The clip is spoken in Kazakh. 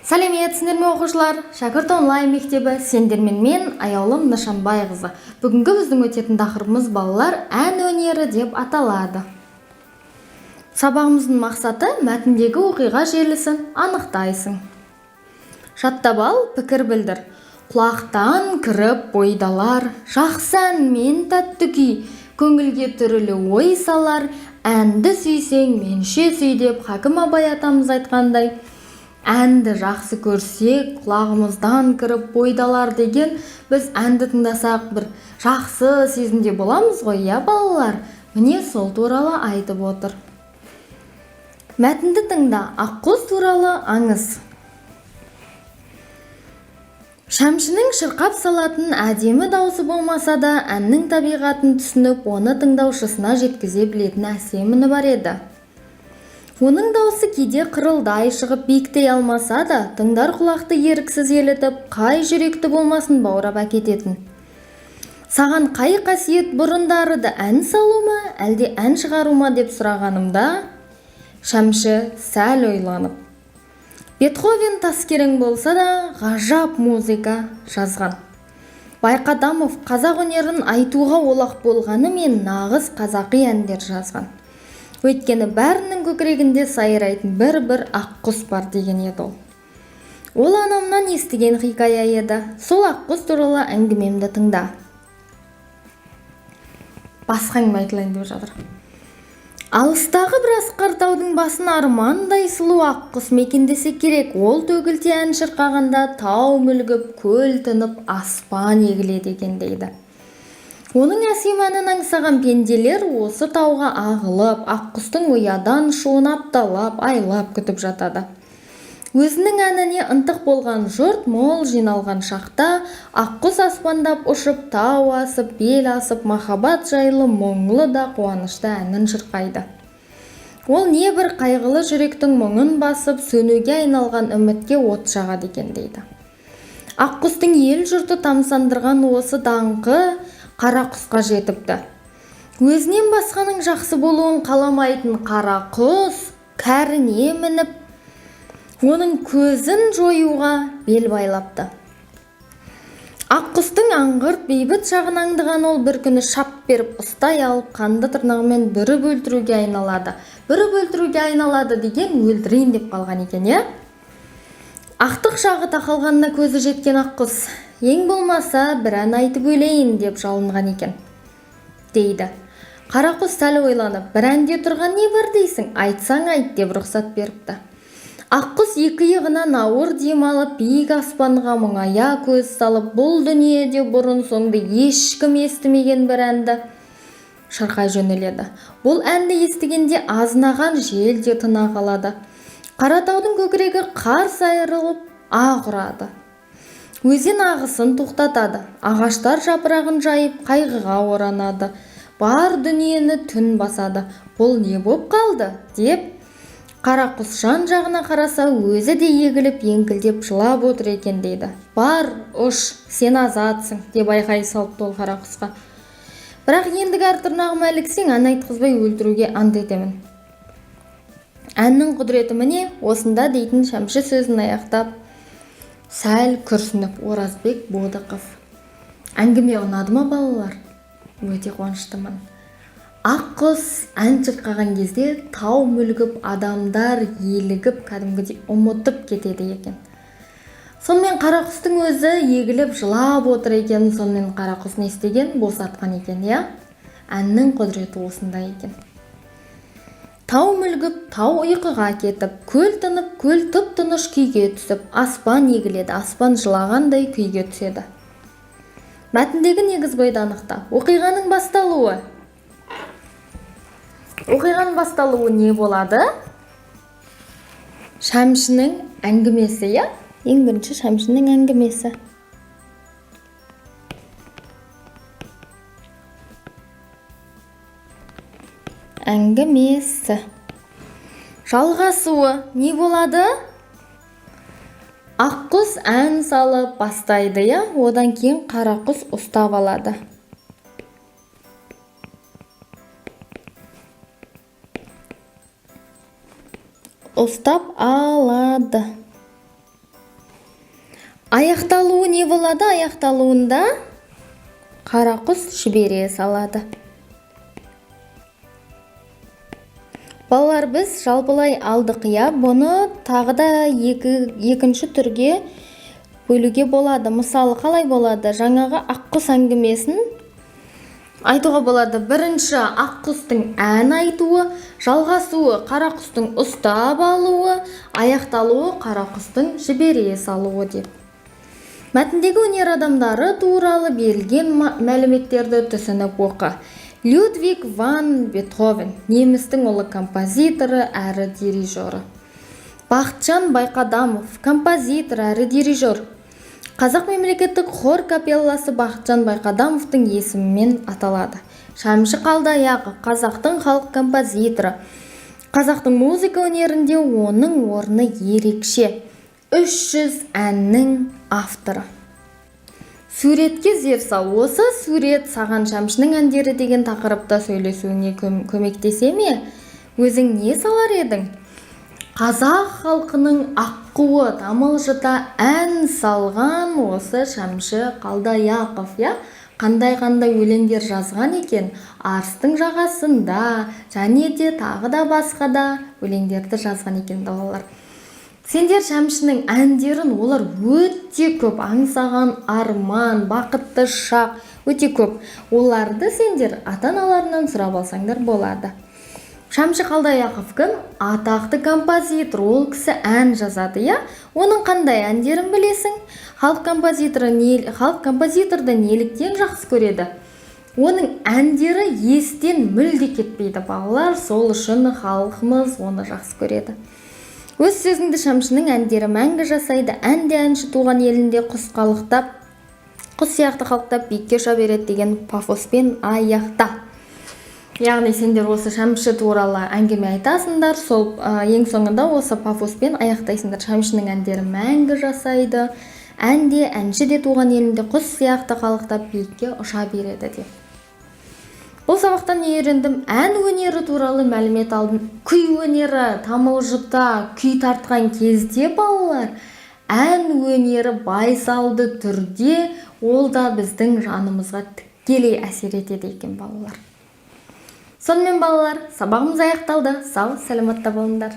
Сәлеметсіңдер ме оқушылар? Шәкірт онлайн мектебі сендермен мен Аяулым Нышанбайқызы. Бүгінгі біздің өтетін тақырыбымыз балалар ән өнері деп аталады. Сабағымыздың мақсаты мәтіндегі оқиға желісін анықтайсың. Жаттап ал, пікір білдір. Құлақтан кіріп бойдалар, жақсы әнмен тәтті күй, көңілге түрлі ой салар, әнді сүйсең менше сүй деп Хакім Абай атамыз айтқандай. Әнді жақсы көрсек, құлағымыздан кіріп бойдалар деген, біз әнді тыңдасақ бір жақсы сезімде боламыз ғой, иә балалар? Міне сол туралы айтып отыр. Мәтінді тыңда, аққұс туралы аңыз. Шәмшінің шырқап салатын әдемі даусы болмаса да, әннің табиғатын түсініп, оны тыңдаушысына жеткізе білетін әсем үні бар еді. Оның даусы кейде қырылдай шығып биіктей алмаса да, тыңдар құлақты еріксіз елітіп, қай жүректі болмасын баурап әкететін. Саған қай қасиет бұрындарыды ән салу ма, әлде ән шығару ма деп сұрағанымда, Шәмші сәл ойланып. Бетховен таскерең болса да, ғажап музыка жазған. Байқадамов қазақ өнерін айтуға олақ болғанымен нағыз қазақи әндер жазған. Өйткені бәрінің көкірегінде сайрайтын бір аққұс бар деген еді ол. Ол анамнан естіген хикая еді. Сол аққұс туралы әңгімемді тыңда. Басқа әңгіме айтылайын деп жатыр. Алыстағы бір асқар таудың басын армандай сұлу аққұс мекендесе керек. Ол төгілте ән шырқағанда тау мүлгіп, көл тынып, аспан егіледі екен дейді. Оның әсем әнін аңсаған пенделер осы тауға ағылып, аққұстың ұядан шуын апталап, айлап күтіп жатады. Өзінің әніне ынтық болған жұрт мол жиналған шақта, аққұс аспандап ұшып, тау асып, бел асып, махаббат жайлы мұңлы да қуанышты әнін шырқайды. Ол не бір қайғылы жүректің мұңын басып, сөнуге айналған үмітке от жағады екен дейді. Аққұстың ел жұрты тамсандырған осы даңқы қара құсқа жетіпті. Өзінен басқаның жақсы болуын қаламайтын қара құс кәріне мініп, оның көзін жоюға бел байлапты. Аққұстың аңғырт бейбіт шағын аңдыған ол бір күні шап беріп ұстай алып қанды тырнағымен бүріп өлтіруге айналады. Бүріп өлтіруге айналады деген өлтірейін деп қалған екен, е? Ақтық шағы тақалғанына көзі жеткен аққұс, ең болмаса бір ән айтып өлейін деп жалынған екен, дейді. Қарақұс сәл ойланып, бір әнде тұрған не бар дейсің, айтсаң айт деп рұқсат беріпті. Аққұс екі иығынан ауыр дем алып, биік аспанға мұңая көз салып, бұл дүниеде бұрын соңды ешкім естімеген бір әнді шырқай жөнеледі. Бұл әнді естігенде азынаған жел де тына қалады. Қаратаудың көкірегі қарс айырылып ақ ұрады. Өзен ағысын тоқтатады, ағаштар жапырағын жайып қайғыға оранады. Бар дүниені түн басады. Бұл не боп қалды деп Қарақұс жан жағына қараса, өзі де егіліп еңкілдеп жылап отыр екен дейді. Бар, ұш, сен азатсың деп айқай салыпты ол Қарақұсқа. Бірақ ендігі артырнағыма іліксең, ән айтқызбай өлтіруге ант етемін. Әннің құдіреті міне осында дейтін Шәмші сөзін аяқтап, сәл күрсініп Оразбек Бодықов. Әңгіме ұнады ма балалар? Өте қуаныштымын. Аққұс ән шырқаған кезде тау мүлгіп, адамдар елігіп, кәдімгідей ұмытып кетеді екен. Сонымен Қарақұстың өзі егіліп жылап отыр екен. Сонымен Қарақұс не істеген? Босатқан екен, иә? Әннің құдіреті осында екен. Тау мүлгіп, тау ұйқыға кетіп, көл тынып, көл тып-тыныш күйге түсіп, аспан егіледі, аспан жылағандай күйге түседі. Мәтіндегі негіз бойды анықта. Оқиғаның басталуы. Оқиғаның басталуы не болады? Шәмшінің әңгімесі, я? Ең бірінші Шәмшінің әңгімесі. Әңгімесі. Жалғасуы не болады? Аққұс ән салып бастайды, я? Одан кейін Қарақұс ұстап алады. Ұстап алады. Аяқталуы не болады? Аяқталуында қарақұс жібере салады. Балалар, біз жалпылай алдық, бұны тағы да екінші түрге бөлуге болады. Мысалы, қалай болады? Жаңағы аққұс әңгімесін айтуға болады. Бірінші аққұстың ән айтуы, жалғасуы қарақұстың ұстап алуы, аяқталуы қарақұстың жібере салуы деп. Мәтіндегі өнер адамдары туралы берілген мәліметтерді түсініп оқы. Людвиг ван Бетховен, немістің ұлы композиторы әрі дирижері. Бақытжан Байқадамов, композитор әрі дирижер. Қазақ мемлекеттік хор капелласы Бақытжан Байқадамовтың есімімен аталады. Шәмші Қалдаяқов, қазақтың халық композиторы. Қазақтың музыка өнерінде оның орны ерекше. 300 әннің авторы. Суретке зер сал. Осы сурет саған Шәмшінің әндері деген тақырыпта сөйлесуіңе көмектесе ме? Өзің не салар едің? Қазақ халқының аққуы тамылжыта ән салған осы Шәмші Қалдаяқов, қандай өлеңдер жазған екен? Арыстың жағасында, және де тағы да басқа да өлеңдерді жазған екен балалар. Сендер Шәмшінің әндерін, олар өте көп, аңсаған арман, бақытты шақ, өте көп. Оларды сендер ата-аналарынан сұрап алсаңдар болады. Шәмші Қалдаяқов кім? Атақты композитор, ол кісі ән жазады, Оның қандай әндерін білесің? Халық композиторды неліктен жақсы көреді? Оның әндері естен мүлде кетпейді балалар, сол үшін халқымыз оны жақсы көреді. Өз сөзіңді Шәмшінің әндері мәңгі жасайды, әнде әнші туған елінде құс сияқты қалықтап биікке ұша береді деген пафоспен аяқта. Яғни сендер осы Шәмші туралы әңгіме айтасыңдар, сол ең соңында осы пафоспен аяқтайсыңдар. Шәмшінің әндері мәңгі жасайды, әнде әнші де туған елінде құс сияқты қалықтап биікке ұша береді деп. Бұл сабақтан не үйрендім? Ән өнері туралы мәлімет алдым. Күй өнері тамылжыта, күй тартқан кезде балалар, ән өнері байсалды түрде, ол да біздің жанымызға тікелей әсер етеді екен балалар. Сонымен балалар, сабағымыз аяқталды. Сау, сәлематта болыңдар.